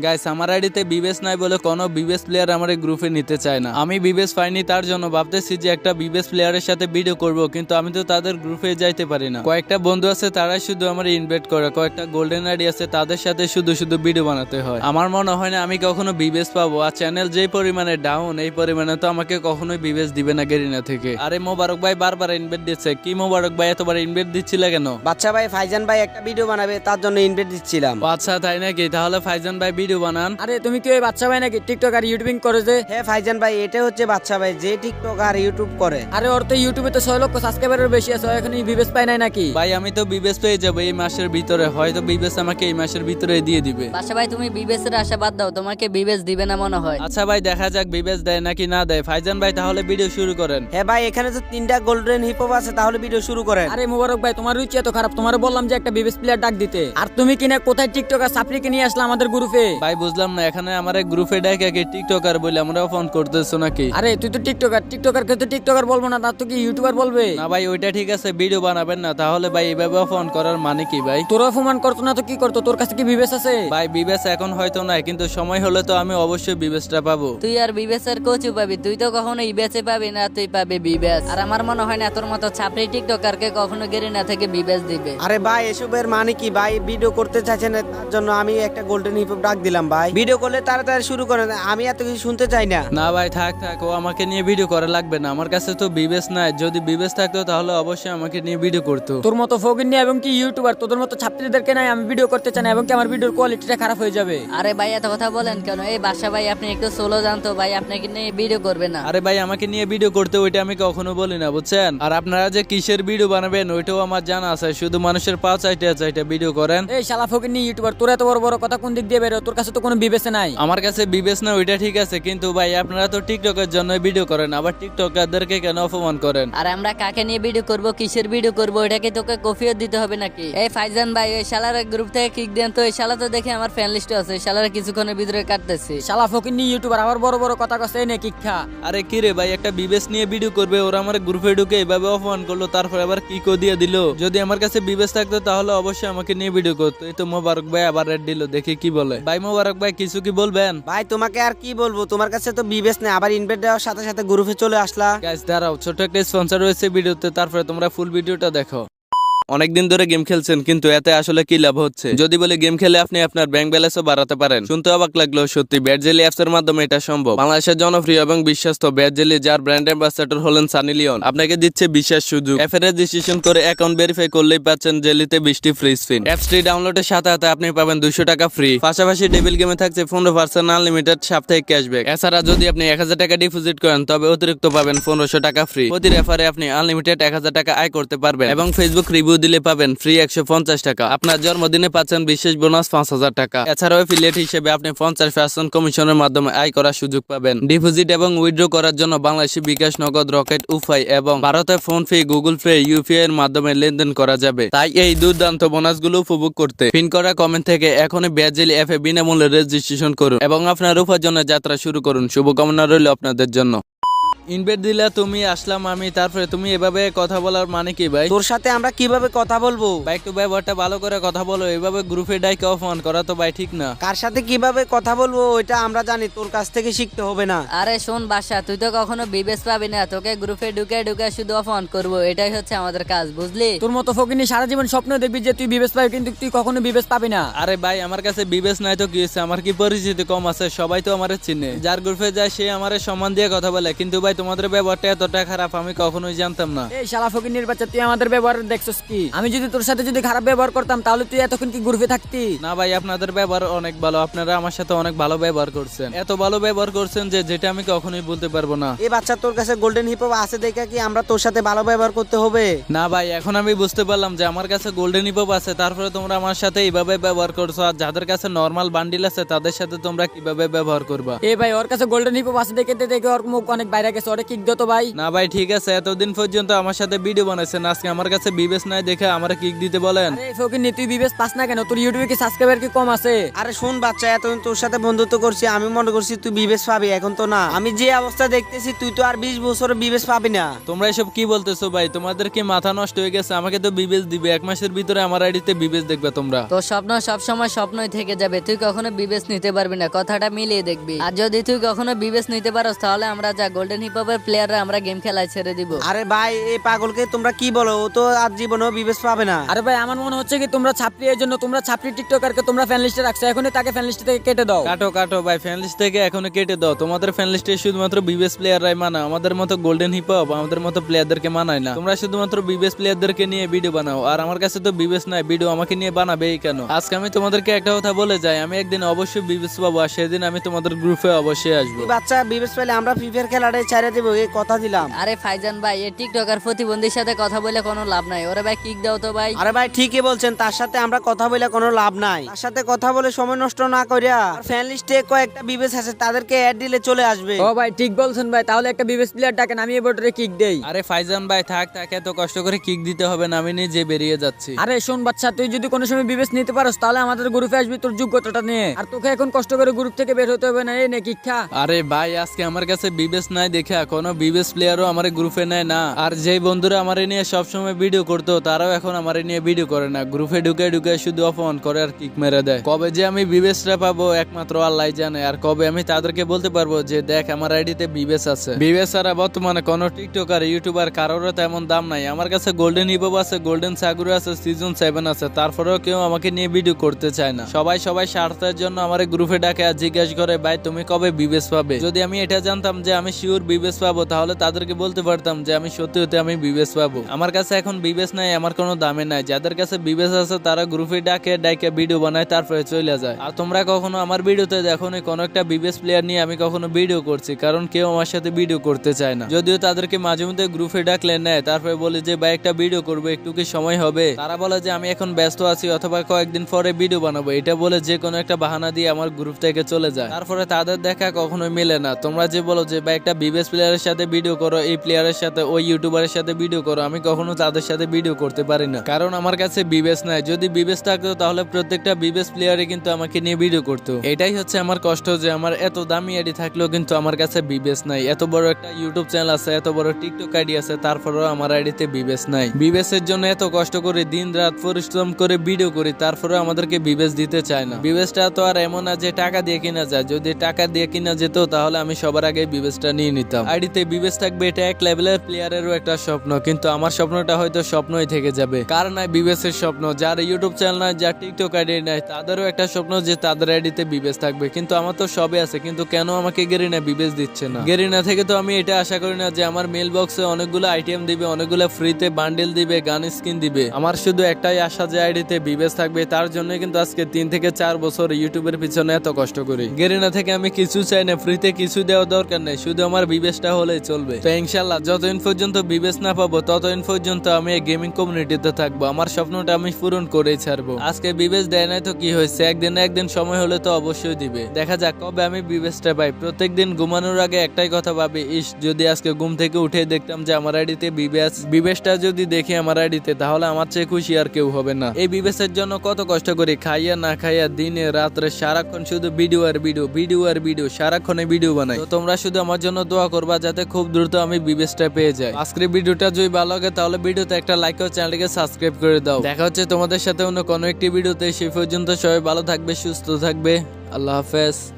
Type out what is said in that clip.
Guys আমার আইডিতে বিবেস নাই বলে কোনো বিবেস প্লেয়ার আমার এই গ্রুপে নিতে চায় না। আমি বিবেস পাইনি তার জন্য ভাবতেছি যে একটা বিবেস প্লেয়ারের সাথে ভিডিও করব, কিন্তু আমি তো তাদের গ্রুপে যাইতে পারি না। কয়েকটা বন্ধু আছে তারাই শুধু আমার ইনভাইট করে, কয়েকটা গোল্ডেন আইডি আছে তাদের সাথে শুধু শুধু ভিডিও বানাতে হয়। আমার মনে হয় না আমি কখনো বিবেস পাবো। আর চ্যানেল যেই পরিমাণে ডাউন এই পরিমাণে তো আমাকে কখনোই বিবেস দিবে না গেরিনা থেকে। আরে মোবারক ভাই বারবার ইনভাইট দিচ্ছে। কি মোবারক ভাই এতবার ইনভাইট দিচ্ছিলে কেন? বাচ্চা ভাই ফাইজান ভাই একটা ভিডিও বানাবে তার জন্য ইনভাইট দিচ্ছিলাম। আচ্ছা তাই নাকি? তাহলে ফাইজান ভাই ভিডিও বানান। আরে তুমি কি ওই বাচ্চা ভাই নাকি টিকটক আর ইউটিউবিং করে যে? হ্যাঁ ফাইজান ভাই, এটা হচ্ছে বাচ্চা ভাই যে টিকটক আর ইউটিউব করে। আরে ওর তো ইউটিউবে তো 6 লক্ষ সাবস্ক্রাইবারের বেশি আছে, এখন বিবেস পায় নাই নাকি? ভাই আমি তো বিবেস পেয়ে যাবো এই মাসের ভিতরে, হয়তো বিবেস আমাকে এই মাসের ভিতরে দিয়ে দিবে। বাসা ভাই তুমি বিবেসের আশা বাদ দাও, তোমাকে বিবেস দিবে না মনে হয়। আচ্ছা ভাই দেখা যাক বিবেস দেয় নাকি না দেয়। ফাইজান ভাই তাহলে ভিডিও শুরু করেন। হ্যাঁ ভাই, এখানে তো 3টা গোল্ডেন হিপহপ আছে, তাহলে ভিডিও শুরু করেন। আরে মোবারক ভাই তোমার রুচি এত খারাপ, তোমার বললাম যে একটা বিবেস প্লেয়ার ডাক দিতে, আর তুমি কিনা কোথায় টিকটক আর সাপড়িকে নিয়ে আসলা আমাদের গ্রুপে। ভাই বুঝলাম না, এখানে আমার গ্রুপে ডাকে কি টিকটকার বলে আমরা ফোন করতেছো নাকি? আরে তুই তো টিকটকার, টিকটকার কে তো টিকটকার বলবো না, তার তো কি ইউটিউবার বলবে? না ভাই ওইটা ঠিক আছে, ভিডিও বানাবেন না। তাহলে ভাই এইভাবে ফোন করার মানে কি ভাই? তোর অপমান করতো না তো কি করতো? তোর কাছে কি বিবেস আছে? ভাই বিবেস এখন হয়তো নাই, কিন্তু সময় হলে তো আমি অবশ্যই বিবেসটা পাবো। তুই আর বিবেসের কোচু পাবি, তুই তো কখনো ইবেসে পাবি না, তুই পাবি বিবেস। আর আমার মনে হয় না তোর মতো ছাপড়ি টিকটকারকে কখনো গেরিনা থেকে বিবেস দিবে। আরে ভাই এসবের মানে কি ভাই? ভিডিও করতে চাইছেন তার জন্য আমি একটা গোল্ডেন হিপহপ ডাক দিলাম ভাই। ভিডিও করলে তাড়াতাড়ি শুরু করেন, আমি এত কিছু শুনতে চাই না। না ভাই থাক থাক, ও আমাকে নিয়ে ভিডিও করা লাগবে না। আমার কাছে তো বিবেস নাই, যদি বিবেস থাকতো তাহলে অবশ্যই আমাকে নিয়ে ভিডিও করতো। তোর মতো ফকির নিয়ে এবং কি ইউটিউবার, তোদের মতো ছাত্রীদেরকে নাই আমি ভিডিও করতে চাই না, এবং কি আমার ভিডিওর কোয়ালিটিটা খারাপ হয়ে যাবে। আরে ভাই এত কথা বলেন কেন? এই বাসা ভাই আপনি একটু সোলো জানতো ভাই, আপনাকে নিয়ে ভিডিও করবে না। আরে ভাই আমাকে নিয়ে ভিডিও করতে ওইটা আমি কখনো বলি না বুঝছেন। আর আপনারা যে কিসের ভিডিও বানাবেন ওইটাও আমার জানা আছে, শুধু মানুষের পা চাইতে চাইতে ভিডিও করেন। এই শালা ফকির নিয়ে ইউটিউবার, তোর এত বড় বড় কথা কোন দিক দিয়ে বেরো? তোর কাছে তো কোনো বিবেচনা নাই। আমার কাছে বিবেচ না ওইটা ঠিক আছে, কিন্তু ভাই আপনারা তো টিকটকের জন্য ভিডিও করেন, আবার টিকটকারদেরকে কেন অপমান করেন? আর আমরা কাকে নিয়ে ভিডিও করব, কিসের ভিডিও করব, এটাকে তোকে কফিও দিতে হবে নাকি? এই ফাইজান ভাই ওই শালার গ্রুপ থেকে কিক দেন তো। এই শালা তো দেখে আমার ফ্যান লিস্টে আছে, এই শালার কিছুক্ষণের ভিতরে কাটতেছে। শালা ফকির নিয়ে ইউটিউবার আবার বড় বড় কথা কছে নে কিক্ষা। আরে কি রে ভাই, একটা বিবেস নিয়ে ভিডিও করবে, ওরা আমার গ্রুপে ঢুকে এভাবে অপমান করলো, তারপর আবার কি কো দিয়ে দিল। যদি আমার কাছে বিবেস থাকতো তাহলে অবশ্যই আমাকে নিয়ে ভিডিও করতো। এই তো মোবারক ভাই আবার রেড দিল, দেখি কি বলে। ভাই মোবারক ভাই কিছু কি বলবেন? ভাই তোমাকে আর কি বলবো, তোমার কাছে তো বিবেস নেই, আবার ইনভাইট দেওয়ার সাথে সাথে গ্রুপে চলে আসলা। গাইস দাঁড়াও, ছোট একটা স্পন্সর রয়েছে ভিডিওতে, তারপরে তোমরা ফুল ভিডিওটা দেখো। অনেকদিন ধরে গেম খেলছেন, কিন্তু এতে আসলে কি লাভ হচ্ছে? যদি বলে গেম খেলে আপনি আপনার ব্যাংক ব্যালেন্সও বাড়াতে পারেন। শুনতে অবাক লাগলেও সত্যি, ব্যাটজেলি অ্যাপস এর মাধ্যমে এটা সম্ভব। বাংলাদেশের জনপ্রিয় এবং বিশ্বস্ত ব্যাটজেলি, যার ব্র্যান্ড অ্যাম্বাসেডর হলেন সানি লিওন, আপনাকে দিচ্ছে বিশেষ সুযোগ। অ্যাপ এর রেজিস্ট্রেশন করে অ্যাকাউন্ট ভেরিফাই করলেই পাচ্ছেন জেলিতে 20টি ফ্রি স্পিন। অ্যাপসটি ডাউনলোডের সাথে সাথে আপনি পাবেন 200 টাকা ফ্রি। পাশাপাশি ডেবিল গেমে থাকছে 15% আনলিমিটেড সাপ্তাহিক ক্যাশব্যাক। এছাড়া যদি আপনি 1000 টাকা ডিপোজিট করেন তবে অতিরিক্ত পাবেন 1500 টাকা ফ্রি। প্রতি রেফারে আপনি আনলিমিটেড 1000 টাকা আয় করতে পারবেন, এবং ফেসবুক রিভিউ দিলে পাবেন ফ্রি 150 টাকা। আপনার জন্মদিনে পাচ্ছেন বিশেষ বোনাস 5000 টাকা। এছাড়াও এফিলিয়েট হিসেবে আপনি 50% কমিশনের মাধ্যমে আয় করার সুযোগ পাবেন। ডিপোজিট এবং উইথড্র করার জন্য বাংলাদেশী বিকাশ, নগদ, রকেট, উপায় এবং ভারতে phone pay, Google pay, UPI এর মাধ্যমে লেনদেন করা যাবে। তাই এই দুর্দান্ত বোনাসগুলো উপভোগ করতে পিন করা কমেন্ট থেকে এখনই ব্যাটজেলি অ্যাপে বিনামূল্যে রেজিস্ট্রেশন করুন এবং আপনার উপার্জনের যাত্রা শুরু করুন। শুভকামনা রইল আপনাদের জন্য। ইনভাইট দিলা তুমি, আসলাম আমি, তারপরে তুমি এভাবে কথা বলার মানে কি ভাই? তোর সাথে আমরা কিভাবে কথা বলবো? ভাই একটু ব্যবহারটা ভালো করে কথা বলো, এভাবে গ্রুপে ডাইকে অপমান করা তো ভাই ঠিক না। কার সাথে কিভাবে কথা বলবো ওইটা আমরা জানি, তোর কাছ থেকে শিখতে হবে না। আরে শোন বাসা, তুই তো কখনো বিবেস পাবি না, তোকে গ্রুপে ঢুকে ঢুকে শুধু অপমান করবো, এটাই হচ্ছে আমাদের কাজ, বুঝলি? তোর মতো ফকির নিয়ে সারা জীবন স্বপ্ন দেখবি যে তুই বিবেস পাবি, কিন্তু তুই কখনো বিবেস পাবি না। আরে ভাই আমার কাছে বিবেস নাই তো কি হয়েছে? আমার কি পরিচিতি কম আছে? সবাই তো আমারে চিনে, যার গ্রুপে যায় সে আমারে সম্মান দিয়ে কথা বলে। কিন্তু ভাই তোমাদের ব্যবহারটা এতটা খারাপ আমি কখনোই জানতাম না। এই শালা ফকির নির বাচ্চা, তুই আমাদের ব্যবহার দেখছস কি? আমি যদি তোর সাথে যদি খারাপ ব্যবহার করতাম তাহলে তুই এতক্ষণ কি গ্রুপে থাকতি? না ভাই আপনাদের ব্যবহার অনেক ভালো, আপনারা আমার সাথে অনেক ভালো ব্যবহার করছেন, এত ভালো ব্যবহার করছেন যে যেটা আমি কখনোই বলতে পারবো না। এই বাচ্চা তোর কাছে গোল্ডেন হিপহপ আছে দেখে কি আমরা তোর সাথে ভালো ব্যবহার করতে হবে? না ভাই এখন আমি বুঝতে পারলাম যে আমার কাছে গোল্ডেন হিপহপ আছে, তারপরে তোমরা আমার সাথে এইভাবে ব্যবহার করছো। আর যাদের কাছে নরমাল বান্ডিল আছে তাদের সাথে তোমরা কিভাবে ব্যবহার করবা? এই ভাই ওর কাছে গোল্ডেন হিপহপ আছে দেখে দেখে ওর মুখ অনেক বাইরে গেছে, আছে ওরে কিক দাও তো ভাই। না ভাই ঠিক আছে, এতদিন পর্যন্ত আমার সাথে ভিডিও বানাইছেন, আজকে আমার কাছে বিবেচ নাই দেখে আমার কিক দিতে বলেন। আরে ফকির তুই বিবেস পাস না কেন? তোর ইউটিউবে কি সাবস্ক্রাইবার কি কম আছে? আরে শোন বাচ্চা, এতদিন তোর সাথে বন্ধুত্ব করছি, আমি মনে করছি তুই বিবেশ পাবি, এখন তো না। আমি যে অবস্থা দেখতেছি তুই তো আর 20 বছর বিবেশ পাবি না। তোমরা এসব কি বলতেছো ভাই? তোমাদের কি মাথা নষ্ট হয়ে গেছে? আমাকে তো বিবেচ দিবে, 1 মাসের ভিতরে আমার আইডিতে বিবেচ দেখবে তোমরা। তোর স্বপ্ন সবসময় স্বপ্নই থেকে যাবে, তুই কখনো বিবেচ নিতে পারবি না, কথাটা মিলিয়ে দেখবি। আর যদি তুই কখনো বিবেচ নিতে পারস তাহলে আমরা যা গোল্ডেন হিপ হপের প্লেয়াররা আমরা গেম খেলায় ছেড়ে দিব। আরে ভাই এই পাগলকে তোমরা কি বলো? ও তো আর জীবনেও বিবেশ পাবে না। আরে ভাই আমার মনে হচ্ছে কি তোমরা ছাপড়ি, এর জন্য তোমরা ছাপড়ি টিকটকারকে তোমরা ফ্যান লিস্টে রাখছো, এখনই তাকে ফ্যান লিস্ট থেকে কেটে দাও। কাটো কাটো ভাই, ফ্যান লিস্ট থেকে এখনো কেটে দাও। তোমাদের ফ্যান লিস্টে শুধুমাত্র বিবেস প্লেয়াররাই মানা, আমাদের মতো গোল্ডেন হিপ হপ আমাদের মতো প্লেয়ারদেরকে মানায় না। তোমরা শুধুমাত্র বিবেস প্লেয়ারদেরকে নিয়ে ভিডিও বানাও, আর আমার কাছে তো বিবেস নাই, ভিডিও আমাকে নিয়ে বানাবেই কেন? আজকে আমি তোমাদেরকে একটা কথা বলে যাই, আমি একদিন অবশ্যই বিবেস পাবো, আর সেদিন আমি তোমাদের গ্রুপে অবশ্যই আসবো। এই বাচ্চা বিবেশ পেলে আমরা ফ্রি ফায়ার খেলাটাই ছেড়ে দেবো, এই কথা দিলাম। আরে ফাইজান ভাই, এই টিকটকার প্রতিবন্ধীর সাথে কথা বলে কোনো লাভ নাই, ওরে ভাই কিক দাও তো ভাই। আরে ভাই ঠিকই বলছেন, তার সাথে আমরা কথা বলে কোনো লাভ নাই। তার সাথে কথা বলে সময় নষ্ট না করিয়া ফ্যান লিস্টে কয়েকটা বিবেশ আছে, তাদেরকে অ্যাড দিলে চলে আসবে। ও ভাই ঠিক বলছেন ভাই, তাহলে একটা বিবেস প্লেয়ার ডাকেন, আমি এবারে কিক দেই। আরে ফাইজান ভাই থাক থাক, এত কষ্ট করে কিক দিতে হবে না, আমি নিজে বেরিয়ে যাচ্ছি। আরে শোন বাচ্চা, তুই যদি কোনো সময় বিবেচ নিতে পারস তাহলে আমাদের গ্রুপে আসবি তোর যোগ্যতাটা নিয়ে, আর তোকে এখন কষ্ট করে গ্রুপ থেকে বের হতে হবে না। এই নে কিক খা। আরে ভাই আজকে আমার কাছে বিবেস নাই দেখে কোনো বিবেস প্লেয়ারও আমার গ্রুপে নেয় না, আর যেই বন্ধুরা আমারে নিয়ে সবসময় ভিডিও করতো তারাও এখন আমারে নিয়ে ভিডিও করে না, গ্রুপে ঢুকে ঢুকে শুধু অফ অন করে আর কিক মেরে দেয়। কবে যে আমি বিবেসটা পাবো একমাত্র আল্লাহ জানে, আর কবে আমি তাদেরকে বলতে পারবো যে দেখ আমার আইডিতে বিবেস আছে। বিবেস ছাড়া বর্তমানে কোনো টিকটকার ইউটিউবার কারোর তেমন দাম নাই। আমার কাছে গোল্ডেন হিপ হপ আছে, গোল্ডেন সাগুরু আছে, সিজন 7 আছে, তারপরেও কেউ আমাকে নিয়ে ভিডিও করতে চায় না। সবাই স্বার্থের জন্য আমার গ্রুপে ডাকে আর জিজ্ঞাসা করে ভাই তুমি কবে বিবেস পাবে। যদি আমি এটা জানতাম যে আমি শিওর বিবেস পাবো তাহলে তাদেরকে বলতে পারতাম যে আমি সত্যি হতে আমি বিবেস পাবো। আমার কাছে এখন বিবেস নাই, আমার কোনো দামে নাই। যাদের কাছে বিবেস আছে তারা গ্রুপে ডাকে ভিডিও বানায় তারপরে চলে যায়। আর তোমরা কখনো আমার ভিডিওতে দেখো না কোনো একটা বিবেস প্লেয়ার নিয়ে আমি কখনো ভিডিও করছি, কারণ কেউ আমার সাথে ভিডিও করতে চায় না। যদিও তাদেরকে মাঝে মধ্যে গ্রুপে ডাকলে নেয়, তারপরে বলে যে ভাই একটা ভিডিও করবো, একটু কি সময় হবে? তারা বলে যে আমি এখন ব্যস্ত আছি অথবা কয়েকদিন পরে ভিডিও বানাবো, এটা বলে যে কোনো একটা বাহানা দিয়ে আমার গ্রুপ থেকে চলে যায়। তারপরে তাদের দেখা কখনোই মেলে না। তোমরা যে বলো যে ভাই একটা বিবেস প্লেয়ারের সাথে ভিডিও করো, এই প্লেয়ারের সাথে ওই ইউটিউবারের সাথে ভিডিও করো, আমি কখনো তাদের সাথে ভিডিও করতে পারি না, কারণ আমার কাছে বিবেস নাই। যদি বিবেস থাকতো তাহলে প্রত্যেকটা বিবেস প্লেয়ারে কিন্তু আমাকে নিয়ে ভিডিও করতো। এটাই হচ্ছে আমার কষ্ট, যে আমার এত দামি আইডি থাকলেও কিন্তু আমার কাছে বিবেস নাই। এত বড় একটা ইউটিউব চ্যানেল আছে, এত বড় টিকটক আইডি আছে, তারপরেও আমার আইডিতে বিবেস নাই। বিবেসের জন্য এত কষ্ট করে দিন রাত পরিশ্রম করে ভিডিও করি, তারপরেও আমাদেরকে বিবেস দিতে চায় না। বিবেসটা তো আর এমন না যে টাকা দিয়ে কিনা যায়, যদি টাকা দিয়ে কিনা যেত তাহলে আমি সবার আগে বিবেসটা নিয়ে নিতাম। আইডিতে বিবেস থাকবে এটা এক লেভেলের প্লেয়ারেরও একটা স্বপ্ন, কিন্তু আমার স্বপ্নটা হয়তো স্বপ্নই থেকে যাবে। কার নাই বিবেসের স্বপ্ন? যার ইউটিউব চ্যানেল নাই, যার টিকটক আইডি নাই, তাদেরও একটা স্বপ্ন যে তাদের আইডিতে বিবেস থাকবে। কিন্তু আমার তো সবে আছে, কিন্তু কেন আমাকে গেরিনা বিবেস দিচ্ছে না? গেরিনা থেকে তো আমি এটা আশা করি না যে আমার মেল বক্সে অনেকগুলো আইটেম দিবে, অনেকগুলো ফ্রিতে বান্ডেল দিবে, গান স্কিন দিবে। আমার শুধু একটাই আশা যে আইডিতে বিবেস থাকবে। তার জন্য কিন্তু আজকে 3 থেকে 4 বছর ইউটিউবের পিছনে এত কষ্ট করি। গেরিনা থেকে আমি কিছু চাই না, ফ্রিতে কিছু দেওয়া দরকার নেই, শুধু আমার বিবেসটা হলেই চলবে। তো ইনশাল্লাহ যতদিন পর্যন্ত বিবেস না পাবো ততদিন পর্যন্ত আমি এই গেমিং কমিউনিটিতে থাকবো। আমার স্বপ্নটা আমি পূরণ করেই ছাড়বো। আজকে বিবেস দেয় নাই তো কি হয়েছে, একদিন না একদিন সময় হলে তো অবশ্যই দিবে। দেখা যাক কবে আমি বিবেসটা পাই। প্রত্যেকদিন ঘুমানোর আগে একটাই কথা ভাবি, ইস যদি আজকে ঘুম থেকে উঠে দেখতাম যে আমার আইডিতে বিবেসটা যদি দেখি আমার আইডিতে, তাহলে আমার চেয়ে খুশি আর কেউ হবে না। এই বিবেসের জন্য কত কষ্ট করি, খাইয়া না খাইয়া দিনে রাত্রে সারাক্ষণ শুধু ভিডিও আর ভিডিও সারাক্ষণে ভিডিও বানাই। তো তোমরা শুধু আমার জন্য দোয়া করবা যাতে খুব দ্রুত আমি বিবেসটা পেয়ে যাই। আজকের ভিডিওটা যদি ভালো লাগে তাহলে ভিডিওতে একটা লাইক ও চ্যানেলটিকে সাবস্ক্রাইব করে দাও। দেখা হচ্ছে তোমাদের সাথে অন্য কোনো একটি ভিডিওতে। সেই পর্যন্ত সবাই ভালো থাকবে, সুস্থ থাকবে। আল্লাহ হাফেজ।